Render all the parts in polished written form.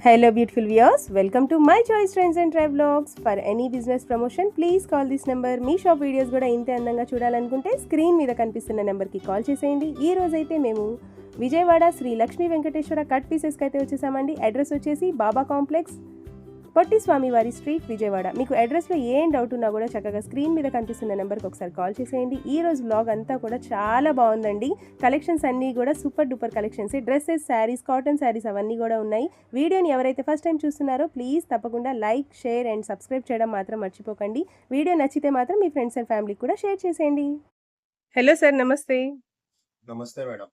Hello beautiful viewers, welcome to my choice trends and travelogs. For any business promotion please call this number. Me shop videos కూడా ఇంతే అందంగా చూడాలనుకుంటే screen మీద కనిపిస్తున్న నెంబర్కి call చేసేయండి. ఈ రోజు అయితే మేము విజయవాడ శ్రీ లక్ష్మీ వెంకటేశ్వర కట్ పీసెస్కి అయితే వచ్చేసామండి. అడ్రస్ వచ్చేసి బాబా కాంప్లెక్స్, పొట్టి స్వామివారి స్ట్రీట్, విజయవాడ. మీకు అడ్రస్లో ఏం డౌట్ ఉన్నా కూడా చక్కగా స్క్రీన్ మీద కనిపిస్తున్న నెంబర్కి ఒకసారి కాల్ చేసేయండి. ఈ రోజు వ్లాగ్ అంతా కూడా చాలా బాగుందండి. కలెక్షన్స్ అన్నీ కూడా super duper collections, dresses, saris, cotton saris అవన్నీ కూడా ఉన్నాయి. వీడియోని ఎవరైతే ఫస్ట్ టైం చూస్తున్నారో ప్లీజ్ తప్పకుండా లైక్, షేర్ అండ్ సబ్స్క్రైబ్ చేయడం మాత్రం మర్చిపోకండి. వీడియో నచ్చితే మాత్రం మీ ఫ్రెండ్స్ అండ్ ఫ్యామిలీకి కూడా షేర్ చేసేయండి. హలో సార్, నమస్తే. నమస్తే మేడం.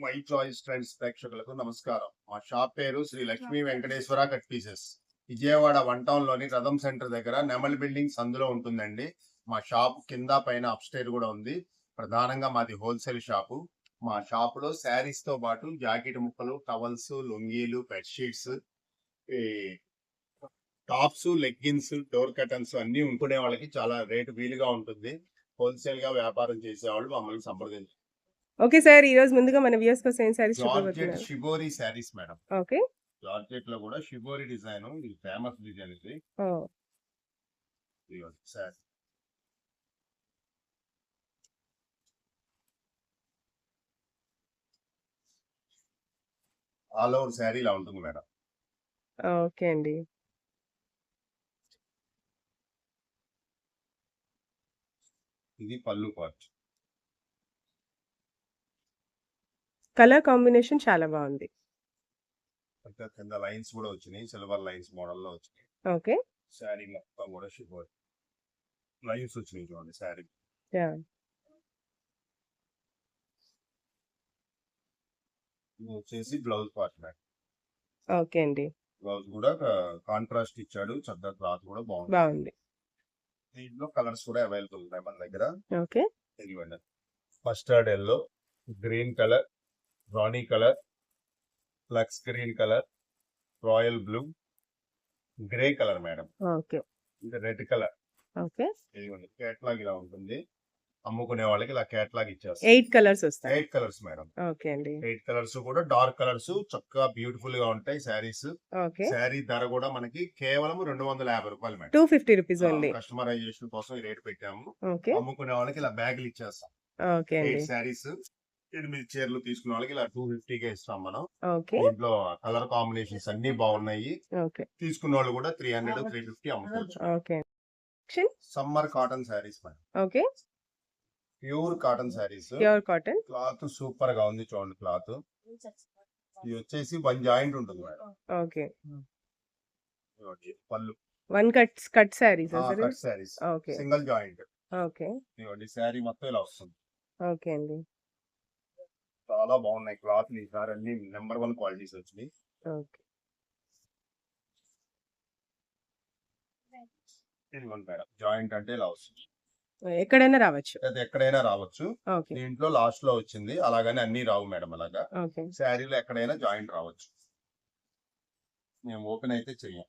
మై చాయిస్ ట్రెండ్స్ ప్రేక్షకులకు నమస్కారం. మా షాప్ పేరు Sri Lakshmi Venkateswara cut pieces. Vijayawada one town లోని రథం సెంటర్ దగ్గర నెమల్ బిల్డింగ్ సందులో ఉంటుందండి. మా షాప్ కింద పైన అప్స్టైర్ కూడా ఉంది. ప్రధానంగా మాది హోల్సేల్ షాపు. మా షాప్ లో శారీస్ తో పాటు జాకెట్ ముక్కలు, టవల్స్, లొంగీలు, bedsheets, tops, leggings, door curtains అన్ని ఉంటునే వాళ్ళకి చాలా రేటు వీలుగా ఉంటుంది. హోల్సేల్ గా వ్యాపారం చేసేవాళ్ళు మమ్మల్ని సంప్రదించారు. ఓకే సార్, ఈ రోజు ముందుగా మన వ్యూయర్స్ కోసం ఏం శారీస్ జార్జెట్ చూపించబోతున్నారు? Shibori saris madam. Okay. Georgette లో కూడా షిబోరి డిజైన్, ఇది ఫేమస్ డిజైన్. ఇది ఓ శారీ ఆల్ ఓవర్ శారీ ఇలా ఉంటుంది మేడం. ఓకే అండి. ఇది పళ్ళు పార్ట్. కలర్ కాంబినేషన్ చాలా బాగుంది. ఇంకా కింద లైన్స్ కూడా వచ్చినాయి, సిల్వర్ లైన్స్ మోడల్ లో వచ్చినాయి. ఓకే. శారీ మొత్తం కూడా షిబోరి లైన్స్ వచ్చినాయి చూడండి శారీ. యా. ఇది వచ్చేసి బ్లౌజ్ పార్ట్ మేడం. ఓకే అండి. బ్లౌజ్ కూడా కాంట్రాస్ట్ ఇచ్చాడు, చక్కగా క్లాత్ కూడా బాగుంది. దీంట్లో కలర్స్ కూడా అవైలబుల్ ఉన్నాయి మన దగ్గర. ఓకే. ఇదిగోండి, mustard yellow, green colour, rani colour, lux green colour, royal blue, grey colour madam. Okay. ఇంకా రెడ్ కలర్. ఓకే. ఇదిగోండి, కేటలాగ్ ఇలా ఉంటుంది. అమ్ముకునే వాళ్ళకి ఇలా కేటలాగ్ ఇచ్చేస్తారు. 8 కలర్స్ వస్తాయి. 8 కలర్స్ మేడం. ఓకే అండి. 8 కలర్స్ కూడా డార్క్ కలర్స్, చక్కగా బ్యూటిఫుల్ గా ఉంటాయి శారీస్. ఓకే. శారీ ధర కూడా మనకి కేవలం 250 రూపాయలు మేడం. 250 rupees only. కస్టమైజేషన్ కోసం ఈ రేట్ పెట్టాము. ఓకే. అమ్ముకునే వాళ్ళకి ఇలా బ్యాగులు ఇచ్చేస్తాం. ఓకే అండి. 8 శారీస్, 8 చీరలు తీసుకునే వాళ్ళకి ఇలా 250 కే ఇస్తాం మనం. ఓకే. దీంట్లో కలర్ కాంబినేషన్స్ అన్ని బాగున్నాయి. ఓకే. తీసుకున్న వాళ్ళు కూడా 300, 350 అమ్ముకోవచ్చు. Okay. Summer cotton saris madam. Okay. Pure cotton saris. Pure cotton. Cloth super గా ఉంది చూడండి క్లాత్. ఇది వచ్చేసి 1 జాయింట్ ఉంటుంది మేడం. ఓకే. పళ్ళు 1 cut saris. Cut saris. Okay. Single joint. Okay. ఇదిగోండి, శారీ మొత్తం ఇలా వస్తుంది. ఓకే అండి. చాలా బాగున్నాయి క్లాత్. ఈసారి అన్ని నెంబర్ 1 క్వాలిటీస్ వచ్చినాయి. ఓకే. ఇదిగోండి మేడం, జాయింట్ అంటే ఇలా వస్తుంది. ఎక్కడైనా రావచ్చు. అది ఎక్కడైనా రావచ్చు. ఓకే. దీంట్లో లాస్ట్ లో వచ్చింది, అలాగని అన్ని రావు మేడం. అలాగా ఓకే. శారీలో ఎక్కడైనా జాయింట్ రావచ్చు. మేము ఓపెన్ అయితే చెయ్యం.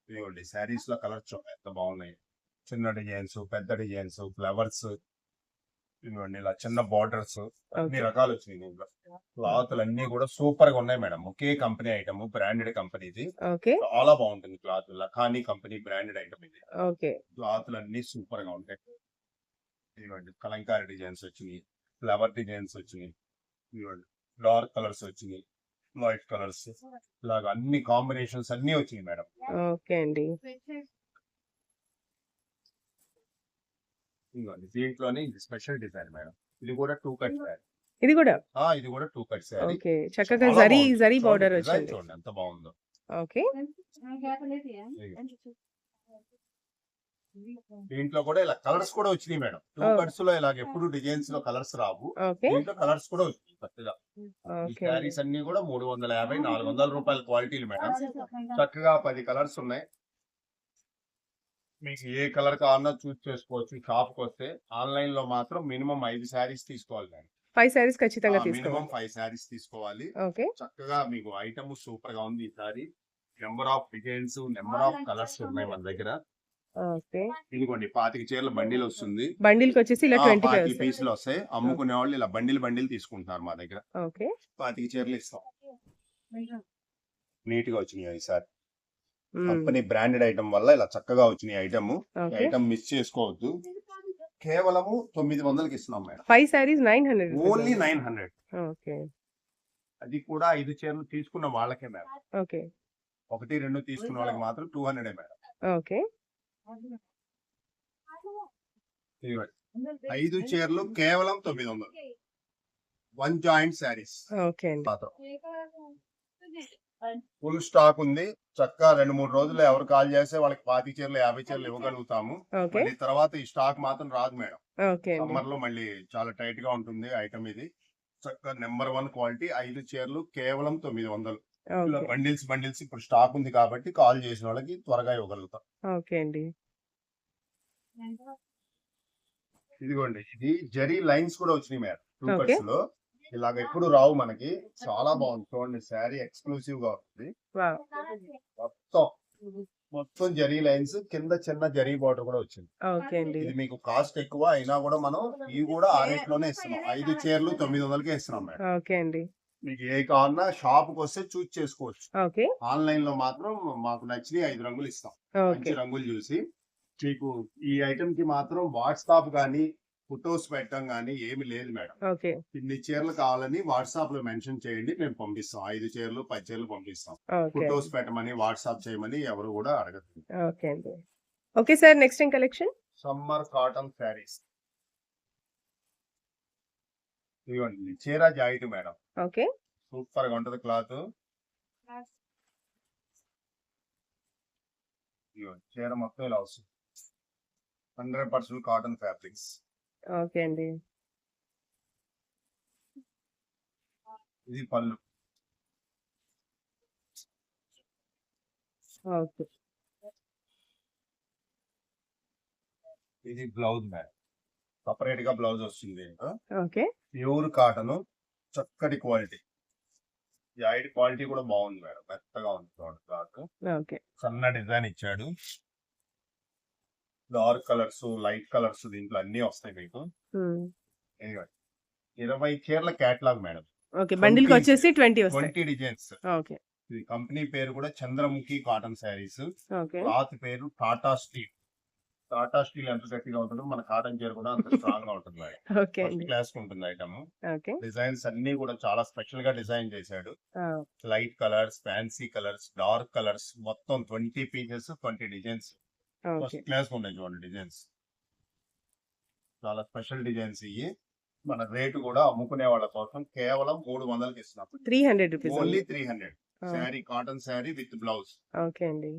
ఇదిగోండి, శారీస్ లో కలర్స్ ఎంత బాగున్నాయి. చిన్న డిజైన్స్, పెద్ద డిజైన్స్, ఫ్లవర్స్, ఇదిగోండి ఇలా చిన్న బార్డర్స్, అన్ని రకాలు వచ్చినాయి. దీంట్లో క్లాత్లు అన్ని కూడా సూపర్ గా ఉన్నాయి మేడం. ఒకే కంపెనీ ఐటమ్, బ్రాండెడ్ కంపెనీ ఇది. ఓకే. చాలా బాగుంటుంది cloth. Lakhani company branded item ఇది. ఓకే. క్లాత్లు అన్ని సూపర్ గా ఉంటాయి. ఇదిగోండి, కలంకారీ డిజైన్స్ వచ్చినాయి, ఫ్లవర్ డిజైన్స్ వచ్చినాయి, ఇదిగోండి డార్క్ కలర్స్ వచ్చినాయి, వైట్ కలర్స్, ఇలాగ అన్ని కాంబినేషన్స్ అన్ని వచ్చినాయి మేడం. ఓకే అండి. ఇదిగోండి, దీంట్లోనే ఇది స్పెషల్ డిజైన్ మేడం. ఇది కూడా 2 కట్ శారీ. ఇది కూడా. ఇది కూడా 2 కట్ శారీ. ఓకే. చక్కగా చాలా జరీ బాగుంది. బార్డర్ డిజైన్ వచ్చింది. చూడండి ఎంత బాగుందో. ఓకే. దీంట్లో కూడా ఇలా కలర్స్ కూడా వచ్చినాయి మేడం. 2 కట్స్ లో ఇలాగ ఎప్పుడు డిజైన్స్ లో కలర్స్ రావు. ఓకే. దీంట్లో కలర్స్ కూడా వచ్చినాయి కొత్తగా. ఈ ఓకే. శారీస్ అన్ని కూడా 350, 400 రూపాయల క్వాలిటీలు మేడం. చక్కగా 10 కలర్స్ ఉన్నాయి. మీకు ఏ కలర్ కావాలన్నా చూస్ చేసుకోవచ్చు. షాప్ కి వస్తే ఆన్లైన్ లో మాత్రం మినిమం 5 శారీస్ తీసుకోవాలి మేడం. 5 శారీస్ ఖచ్చితంగా మినిమం తీసుకోవాలి. 5 శారీస్ తీసుకోవాలి. ఓకే. చక్కగా మీకు ఐటమ్ సూపర్ గా ఉంది. ఈసారి number of designs, number of colours ఉన్నాయి మన దగ్గర. ఓకే. ఇదిగోండి, 25 చీరల బండిల్ వస్తుంది. బండిల్ కి వచ్చేసి ఇలా 25 25 పీసులు వస్తాయి. అమ్ముకునే వాళ్ళు ఇలా బండిల్ తీసుకుంటున్నారు మా దగ్గర. ఓకే. 25 చీరలు ఇస్తాం. నీట్ గా వచ్చినాయి ఈసారి. కంపెనీ బ్రాండెడ్ ఐటమ్ వల్ల ఇలా చక్కగా వచ్చినాయి ఐటమ్. ఓకే. ఐటమ్ మిస్ చేసుకోవద్దు. కేవలము 900కి ఇస్తున్నాం madam. 5 sarees 900 only rupees. 900. Okay. అది కూడా 5 చీరలు తీసుకున్న వాళ్ళకే మేడం. ఓకే. 1, 2 తీసుకున్న వాళ్ళకి మాత్రం 200 మేడం. ఓకే. ఇదిగోండి. 5 చీరలు కేవలం 900. 1 జాయింట్ శారీస్ ఓకే అండి. మాత్రం ఫుల్ స్టాక్ ఉంది. చక్కగా 2-3 రోజుల్లో ఎవరు కాల్ చేస్తే వాళ్ళకి 25 చీరలు 50 చీరలు ఇవ్వగలుగుతాము. ఓకే. మళ్ళీ తర్వాత ఈ స్టాక్ మాత్రం రాదు మేడం. ఓకే అండి. సమ్మర్ లో మళ్ళీ చాలా టైట్ గా ఉంటుంది ఐటమ్ ఇది. చక్కగా నెంబర్ 1 క్వాలిటీ 5 చీరలు కేవలం 900. ఇలా ఓకే. బండిల్స్ ఇప్పుడు స్టాక్ ఉంది కాబట్టి కాల్ చేసిన వాళ్ళకి త్వరగా ఇవ్వగలుగుతాం. ఓకే అండి. ఇదిగోండి, ఇది జరీ లైన్స్ కూడా వచ్చినాయి మేడం. ఓకే. రూపర్స్ లో ఇలాగ ఎప్పుడు రావు మనకి. చాలా బాగుంది చూడండి, శారీ ఎక్స్క్లూసివ్ గా ఉంది. వావ్. మొత్తం జరీ లైన్స్, కింద చిన్న జరీ బార్డర్ కూడా వచ్చింది. ఓకే అండి. ఇది మీకు కాస్ట్ ఎక్కువ అయినా కూడా మనం ఇవి కూడా ఆ రేట్ లోనే ఇస్తున్నాం. 5 చీరలు 900కే ఇస్తున్నాం మేడం. ఓకే అండి. మీకు ఏ కావాలన్నా షాప్ కి వస్తే చూస్ చేసుకోవచ్చు. ఓకే. ఆన్లైన్ లో మాత్రం మాకు నచ్చిన 5 రంగులు ఇస్తాం. ఓకే. మంచి రంగులు చూసి మీకు ఈ ఐటమ్ కి మాత్రం వాట్సాప్ గానీ ఫొటోస్ పెట్టడం గానీ ఏమి లేదు మేడం. ఓకే. ఇన్ని చీరలు కావాలని వాట్సాప్ లో మెన్షన్ చేయండి, మేము పంపిస్తాం. 5 చీరలు 10 చీరలు పంపిస్తాం. ఓకే. ఫొటోస్ పెట్టమని వాట్సాప్ చేయమని ఎవరు కూడా అడగదు. ఓకే అండి. ఓకే సార్, నెక్స్ట్ ఏం కలెక్షన్? Summer cotton saris. ఇదిగోండి చీర జాయిట్ మేడం. ఓకే. సూపర్ గా ఉంటది క్లాత్. ఇదిగోండి చీర మొత్తం ఇలా వస్తుంది. 100% కాటన్ ఫ్యాబ్రిక్స్. ఓకే అండి. ఇది పళ్ళు. ఓకే. ఇది బ్లౌజ్ మేడం. సపరేట్ గా బ్లౌజ్ వస్తుంది. ఓకే. ప్యూర్ కాటన్, చక్కటి క్వాలిటీ. జాయిట్ క్వాలిటీ కూడా బాగుంది మేడం, మెత్తగా ఉంది చూడండి క్లాత్. ఓకే. సన్న డిజైన్ ఇచ్చాడు. డార్క్ కలర్స్, లైట్ కలర్స్ దీంట్లో అన్ని వస్తాయి మీకు. ఇదిగోండి 20 చీరల కేటలాగ్ మేడం. ఓకే. బండిల్ కి వచ్చేసి 20 వస్తాయి. 20 డిజైన్స్. ఓకే. ఇది కంపెనీ పేరు కూడా Chandramukhi cotton saris. Okay. Cloth పేరు టాటా స్టీల్. టాటా స్టీల్ ఎంత గట్టిగా ఉంటుందో మన కాటన్ చీర కూడా అంత స్ట్రాంగ్ గా ఉంటుంది మేడం. ఓకే ఫస్ట్ అండి. క్లాస్ ఉంటుంది ఐటమ్. ఓకే. డిజైన్స్ అన్ని కూడా చాలా స్పెషల్ గా డిజైన్ చేశాడు. ఆ, light colours, fancy colours, dark colours, మొత్తం 20 pieces 20 designs. Okay. First class ఉన్నాయి చూడండి డిజైన్స్. చాలా స్పెషల్ డిజైన్స్ ఇవి. మన రేటు కూడా అమ్ముకునే వాళ్ళ కోసం కేవలం 300కి ఇస్తున్నాం. 300 రూపీస్ ఓన్లీ అండి. 300. ఆ, sari cotton sari with blouse. Okay అండి.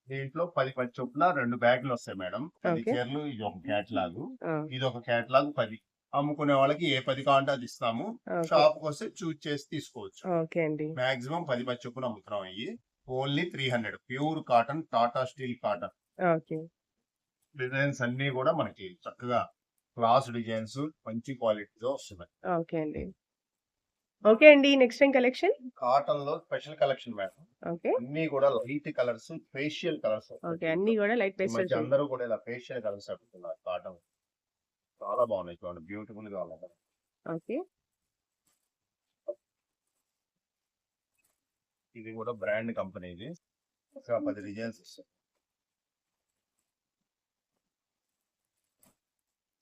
దీంట్లో 10 చొప్పున 2 బ్యాగులు వస్తాయి మేడం. 10 ఓకే. చీరలు, ఇది ఒక క్యాటలాగ్, ఆ, ఇది ఒక క్యాటలాగ్ 10. అమ్ముకునే వాళ్ళకి ఏ 10 కావాలంటే అది ఇస్తాము. ఓకే. షాప్ కి వస్తే చూస్ చేసి తీసుకోవచ్చు. ఓకే అండి. మాక్సిమం 10 చొప్పున అమ్ముతున్నాం. అయ్యి only 300. Pure cotton, Tata steel cotton. Okay. Designs అన్ని కూడా మనకి చక్కగా క్లాస్ డిజైన్స్ మంచి క్వాలిటీతో వస్తున్నాయి. ఓకే అండి. ఓకే అండి, నెక్స్ట్ ఏం కలెక్షన్? కాటన్ లో స్పెషల్ కలెక్షన్ మేడం. ఓకే. అన్ని కూడా light colours, facial colours. Okay, అన్ని కూడా లైట్ ఈ పేస్టల్ మధ్య షేడ్. అందరూ కూడా ఇలా ఫేషియల్ కలర్స్ పెడుతున్నారు. కాటన్ చాలా బాగున్నాయి చూడండి, బ్యూటిఫుల్ గా ఉన్నాయి. ఓకే. ఇది కూడా బ్రాండ్ కంపెనీ. ఇది ఇంకా 10 డిజైన్స్ వస్తాయి.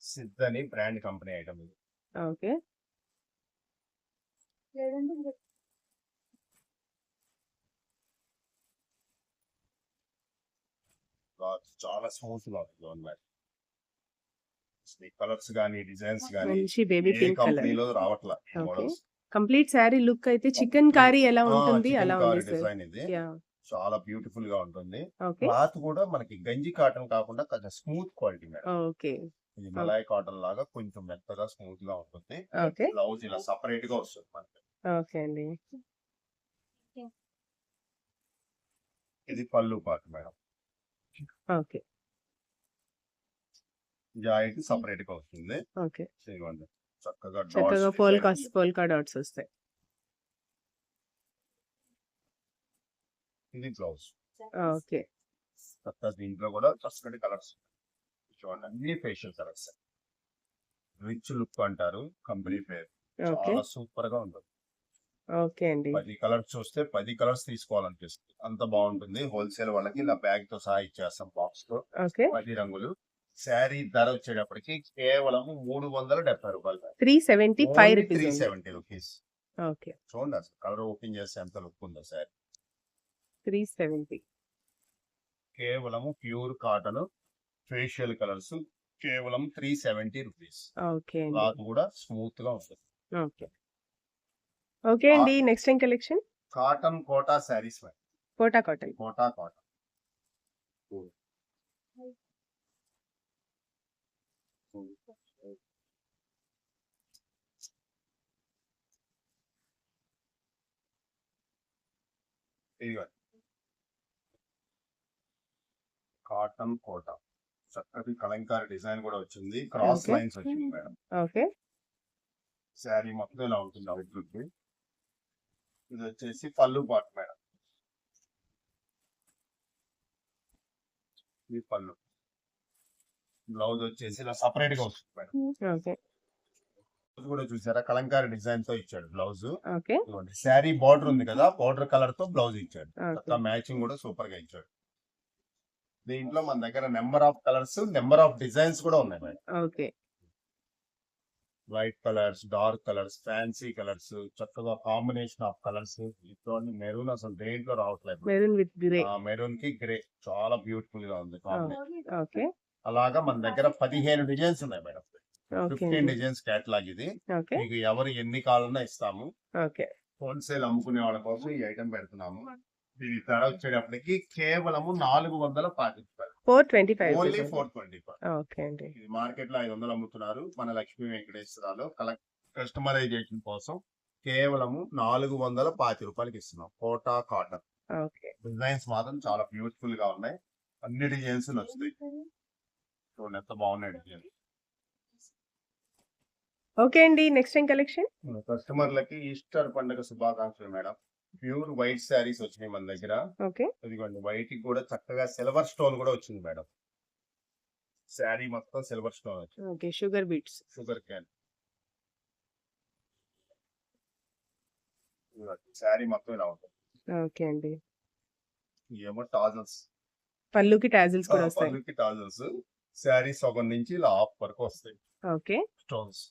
సిద్ధ్ అని బ్రాండ్ కంపెనీ ఐటమ్ ఇది. ఓకే. చాలా స్మూత్ గా ఉంది. కలర్స్ గానీ డిజైన్స్ గానీ మంచి బేబీ ఏ పింక్ కలర్. కంపెనీలో రావట్లా okay. Models. Complete sari look అయితే చికెన్ కారీ ఎలా ఉంటుంది అలా ఉంది సార్. డిజైన్ ఇది యా. చాలా బ్యూటిఫుల్ గా ఉంటుంది. ఓకే. క్లాత్ కూడా మనకి గంజి కాటన్ కాకుండా కొంచెం స్మూత్ క్వాలిటీ మేడం. ఓకే. ఇది మలాయ్ కాటన్ లాగా కొంచెం మెత్తగా స్మూత్ గా ఉంటుంది. ఓకే. బ్లౌజ్ ఇలా సపరేట్ గా వస్తుంది మనకి. ఓకే అండి. ఇది పళ్ళు పార్ట్ మేడం. ఓకే. జాయిట్ సపరేట్ గా వస్తుంది. ఓకే. ఇదిగోండి చక్కగా చక్కగా పోల్కా డాట్స్ వస్తాయి. ఇది బ్లౌజ్. ఓకే. చక్కగా దీంట్లో కూడా చక్కటి కలర్స్ చూడండి, అన్ని ఫేషియల్ కలర్స్. రిచ్ లుక్ అంటారు కంపెనీ పేరు. ఓకే. చాలా సూపర్ గా ఉంటుంది. ఓకే అండి. 10 కలర్స్ చూస్తే 10 కలర్స్ తీసుకోవాలనిపిస్తుంది. అంత బాగుంటుంది. హోల్సేల్ వాళ్ళకి ఇలా బ్యాగ్ తో సహా ఇచ్చేస్తాం బాక్స్ తో. ఓకే. 10 రంగులు. శారీ ధర వచ్చేటప్పటికి కేవలం 370 రూపాయలు. 375 ఓన్లీ రూపీస్ ఉంది. 370 రూపీస్. ఓకే. చూడండి అసలు కలర్ ఓపెన్ చేస్తే ఎంత లుక్ ఉందో శారీ. 370. కేవలం ప్యూర్ కాటన్ ఫేషియల్ కలర్స్ కేవలం 370 రూపీస్. ఓకే అండి. క్లాత్ కూడా స్మూత్ గా ఉంటుంది. ఓకే. ఓకే అండి. నెక్స్ట్ ఏం collection? Cotton Kota saris Kota cotton. Kota cotton. ఇదిగోండి. కాటన్ కోటా చక్కటి కలంకారీ డిజైన్ కూడా వచ్చింది. Cross Okay. లైన్స్ వచ్చింది మేడం. ఓకే. శారీ మొత్తం ఇలా ఉంటుంది అవుట్లుక్. ఇది వచ్చేసి పళ్ళు పార్ట్ మేడం. ఇది పళ్ళు. బ్లౌజ్ వచ్చేసి ఇలా సపరేట్ గా వస్తుంది మేడం. ఓకే. బ్లౌజ్ కూడా చూసారా కలంకారీ డిజైన్ తో ఇచ్చాడు బ్లౌజ్. ఓకే. శారీ బార్డర్ ఉంది కదా బార్డర్ కలర్ తో బ్లౌజ్ ఇచ్చాడు. ఓకే. మ్యాచింగ్ కూడా సూపర్ గా ఇచ్చాడు. దీంట్లో మన దగ్గర number of colours number of designs కూడా ఉన్నాయి madam. Okay. White colours, dark colours, fancy colours, చక్కగా కాంబినేషన్ ఆఫ్ కలర్స్. ఇటువంటి మెరూన్ అసలు దేంట్లో రావట్లేదు. Maroon with grey. మెరూన్ కి గ్రే చాలా బ్యూటిఫుల్ గా ఉంది కాంబినేషన్. ఓకే. అలాగా మన దగ్గర 15 డిజైన్స్ ఉన్నాయి మేడం. ఓకే 15 అండి. డిజైన్స్ కేటలాగ్ ఇది. ఓకే. మీకు ఎవరు ఎన్ని కావాలన్నా ఇస్తాము. ఓకే. హోల్సేల్ అమ్ముకునే వాళ్ళ కోసం ఈ ఐటమ్ పెడుతున్నాము. దీని ధర వచ్చేటప్పటికి కేవలము 425 రూపాయలు. 425 ఓన్లీ రూపీస్. 425. ఓకే అండి. ఇది మార్కెట్ లో 500 అమ్ముతున్నారు. మన లక్ష్మీ వెంకటేశ్వరరావు కస్టమైజేషన్ కోసం కేవలము 425 రూపాయలకి ఇస్తున్నాం. Quota cotton. ఓకే. డిజైన్స్ మాత్రం చాలా బ్యూటిఫుల్ గా ఉన్నాయి. అన్ని డిజైన్స్ నచ్చుతాయి. చూడండి ఎంత బాగున్నాయి డిజైన్. ఓకే అండి. నెక్స్ట్ ఏం కలెక్షన్? కస్టమర్లకి ఈస్టర్ పండుగ శుభాకాంక్షలు మేడం. ప్యూర్ వైట్ శారీస్ వచ్చినాయి మన దగ్గర. ఓకే. ఇదిగోండి వైట్ కి కూడా చక్కగా సిల్వర్ స్టోన్ కూడా వచ్చింది మేడం. శారీ మొత్తం సిల్వర్ స్టోన్ వచ్చింది. Okay. Sugar beads. Sugar cane. Sari మొత్తం ఇలా ఉంటుంది. ఓకే అండి. ఏమో టాజల్స్. పళ్ళుకి టాజిల్స్ కూడా వస్తాయి. పళ్ళుకి టాజల్స్. శారీ సగం నుంచి ఇలా హాఫ్ వరకు వస్తాయి ఓకే. స్టోన్స్.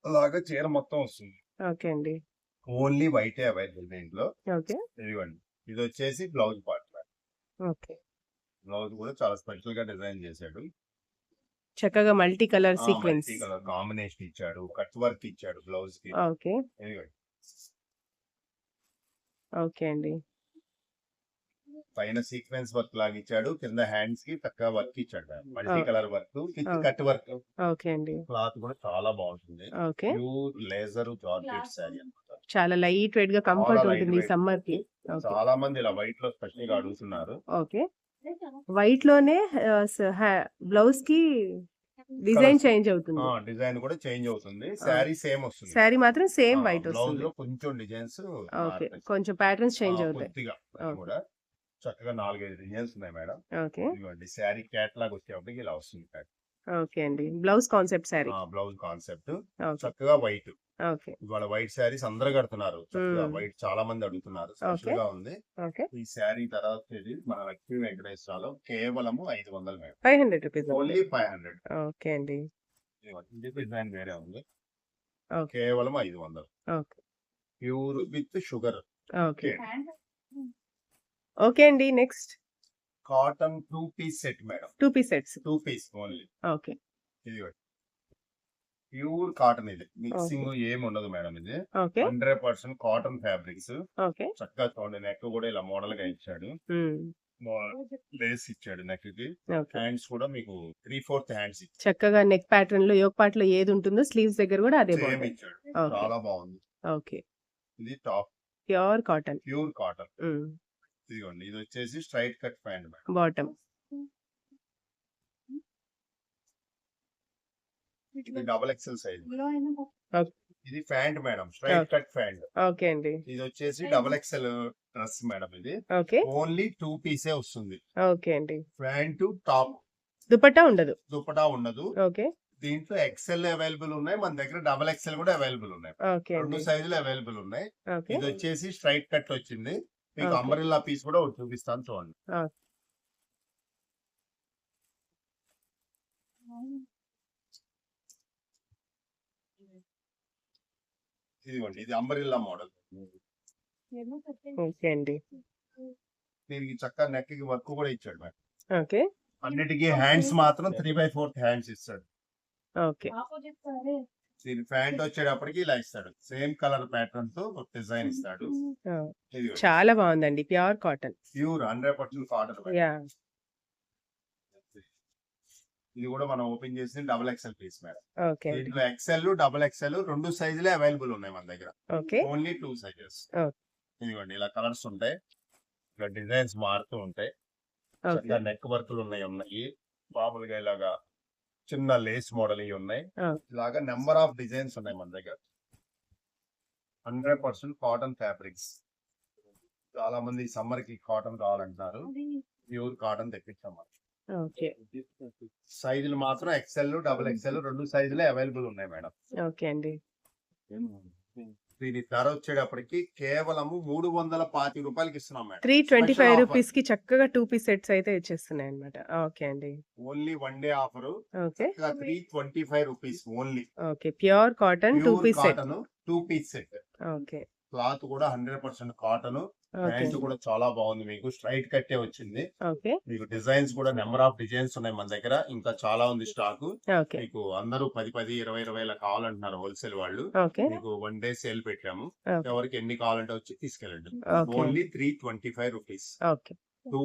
అలాగా చీర మొత్తం వస్తుంది. ఓకే అండి. ఓన్లీ వైటే అవైలబుల్ దీంట్లో. ఓకే. ఇదిగోండి ఇది వచ్చేసి బ్లౌజ్ పార్ట్. ఓకే. బ్లౌజ్ కూడా చాలా స్పెషల్ గా డిజైన్ చేశాడు. చక్కగా multi colour sequence. Multi colour combination ఇచ్చాడు. కట్ వర్క్ ఇచ్చాడు బ్లౌజ్ కి. ఓకే. ఇదిగోండి ఓకే అండి. పైన సీక్వెన్స్ వర్క్ లాగా ఇచ్చాడు. కింద హ్యాండ్స్ కి చక్కగా వర్క్ ఇచ్చాడు. Multi Oh. కలర్ వర్క్ కింద Oh. Cut work. ఓకే అండి. క్లాత్ కూడా చాలా బాగుంటుంది. Okay. Pure laser georgette sari అన్నమాట. చాలా లైట్ వెయిట్ గా కంఫర్ట్ చాలా ఉంటుంది lightweight. సమ్మర్ కి. ఓకే. చాలా మంది ఇలా వైట్ లో స్పెషల్ గా అడుగుతున్నారు. ఓకే. వైట్ లోనే బ్లౌజ్ కి డిజైన్ Colours. చేంజ్ అవుతుంది. డిజైన్ కూడా చేంజ్ అవుతుంది. శారీ సేమ్ వస్తుంది. శారీ మాత్రం సేమ్ వైట్ బ్లౌజ్ వస్తుంది. లో కొంచెం డిజైన్స్ ఓకే. కొంచెం ప్యాటర్న్స్ చేంజ్ అవుతాయి. కొద్దిగా Okay. కూడా చక్కగా 4-5 డిజైన్స్ ఉన్నాయి మేడం. ఓకే. ఇదిగోండి శారీ క్యాట్లాగ్ వచ్చేప్పటికి ఇలా వస్తుంది. ఓకే అండి. Blouse concept sari. Blouse concept okay. చక్కగా వైట్. ఓకే. ఇవాళ వైట్ శారీస్ అందరూ కడుతున్నారు. చక్కగా Hmm. వైట్ చాలా మంది అడుగుతున్నారు. Special Okay. గా ఉంది. ఓకే. ఈ శారీ తర్వాత వచ్చేది మన లక్ష్మీ వెంకటేశ్వరలో కేవలము 500 మేడం. 500 రూపీస్. ఓన్లీ 500. ఓకే అండి. ఇది డిజైన్ వేరే ఉంది. ఓకే. కేవలం 500. Okay. Pure with sugar. Okay. Okay అండి. Next cotton 2 piece set madam. 2 piece sets. 2 piece only. Okay. ఇది ప్యూర్ కాటన్. ఇది మిక్సింగ్ ఏమి ఉండదు మేడం. ఇది ఓకే. 100% cotton fabrics. ఓకే. చక్కగా చూడండి నెక్ కూడా ఇలా మోడల్ గా ఇచ్చాడు. Hmm. లేస్ ఇచ్చాడు నెక్ కి. ఓకే. హ్యాండ్స్ కూడా మీకు 3/4 హ్యాండ్స్ చక్కగా నెక్ ప్యాటర్న్ లో యోక్ పార్ట్ లో ఏది ఉంటుందో స్లీవ్స్ దగ్గర కూడా అదే సేమ్ బాగుంటుంది. ఇచ్చాడు. ఓకే. చాలా బాగుంది. ఓకే. ఇది top pure cotton. Pure cotton. ఇదిగోండి ఇది వచ్చేసి straight cut pant madam. Bottom. ఇది డబుల్ ఎక్సెల్ సైజ్. ఓకే. ఇది pant madam. Straight cut pant. Okay అండి. ఇది వచ్చేసి డబుల్ ఎక్సెల్ డ్రెస్ మేడం. ఇది ఓకే. ఓన్లీ 2 పీసే వస్తుంది. ఓకే అండి. Pant top. దుపట్టా ఉండదు. దుపటా ఉండదు. ఓకే. దీంట్లో ఎక్సెల్ అవైలబుల్ ఉన్నాయి, మన దగ్గర డబల్ ఎక్సెల్ కూడా అవైలబుల్ ఉన్నాయి. ఓకే రెండు అండి. సైజులు అవైలబుల్ ఉన్నాయి. ఓకే. ఇది వచ్చేసి స్ట్రైట్ కట్ వచ్చింది. మీకు ఓకే. అంబ్రెల్లా పీస్ కూడా ఒకటి చూపిస్తాను చూడండి. ఆ! ఇదిగోండి, ఇది అంబ్రెల్లా మోడల్. ఓకే అండి. దీనికి చక్కగా నెక్ కి వర్క్ కూడా ఇచ్చాడు మేడం. ఓకే. అన్నిటికీ హ్యాండ్స్ మాత్రం 3/4 హ్యాండ్స్ ఇస్తాడు. ఓకే. దీని ప్యాంట్ వచ్చేటప్పటికి ఇలా ఇస్తాడు. సేమ్ కలర్ ప్యాటర్న్ తో ఒక డిజైన్ ఇస్తాడు. ఆ! ఇదిగోండి, చాలా బాగుందండి. Pure cotton. Pure 100% cotton madam. Yeah! ఇది కూడా మనం ఓపెన్ చేసి double excel piece madam. Okay అండి. దీంట్లో ఎక్సెల్ డబుల్ ఎక్సెల్ రెండు సైజులే అవైలబుల్ ఉన్నాయి మన దగ్గర. ఓకే. Only 2 sizes. ఓకే. ఇదిగోండి, ఇలా కలర్స్ ఉంటాయి, ఇలా డిజైన్స్ మారుతూ ఉంటాయి. ఓకే. చక్కగా నెక్ వర్క్లు ఉన్నాయి. మామూలుగా ఇలాగా చిన్న లేస్ మోడల్ ఇవి ఉన్నాయి. ఆ! ఇలాగా నెంబర్ ఆఫ్ డిజైన్స్ ఉన్నాయి మన దగ్గర. 100% కాటన్ ఫ్యాబ్రిక్స్. చాలా మంది సమ్మర్ కి కాటన్ కావాలంటారు. ప్యూర్ కాటన్ తెప్పించాం మనం. ఓకే. సైజులు మాత్రం ఎక్సెల్ డబుల్ ఎక్సెల్ రెండు సైజులే అవైలబుల్ ఉన్నాయి మేడం. ఓకే అండి. దీని ధర వచ్చేటప్పటికి కేవలము 325 రూపాయలకి ఇస్తున్నాం మేడం. 325 special offer. రూపీస్‌కి చక్కగా 2 పీస్ సెట్స్ అయితే ఇచ్చేస్తున్నాయన్నమాట. ఓకే అండి. Only one day offer. Okay. 325 rupees only. Okay. Pure cotton 2 pure piece set. Cotton 2 piece set. Okay. Cloth కూడా 100% కాటన్. ఓకే. ప్యాంట్ కూడా చాలా బాగుంది, మీకు స్ట్రైట్ కట్టే వచ్చింది. ఓకే. మీకు డిజైన్స్ కూడా నెంబర్ ఆఫ్ డిజైన్స్ ఉన్నాయి మన దగ్గర. ఇంకా చాలా ఉంది స్టాక్. ఓకే. మీకు అందరూ 10, 20 ఇలా కావాలంటున్నారు హోల్సేల్ వాళ్ళు. ఓకే. మీకు వన్ డే సేల్ పెట్టాము. ఓకే. ఎవరికి ఎన్ని కావాలంటే వచ్చి తీసుకెళ్ళండి. ఓకే. Only 325 rupees. ఓకే. 2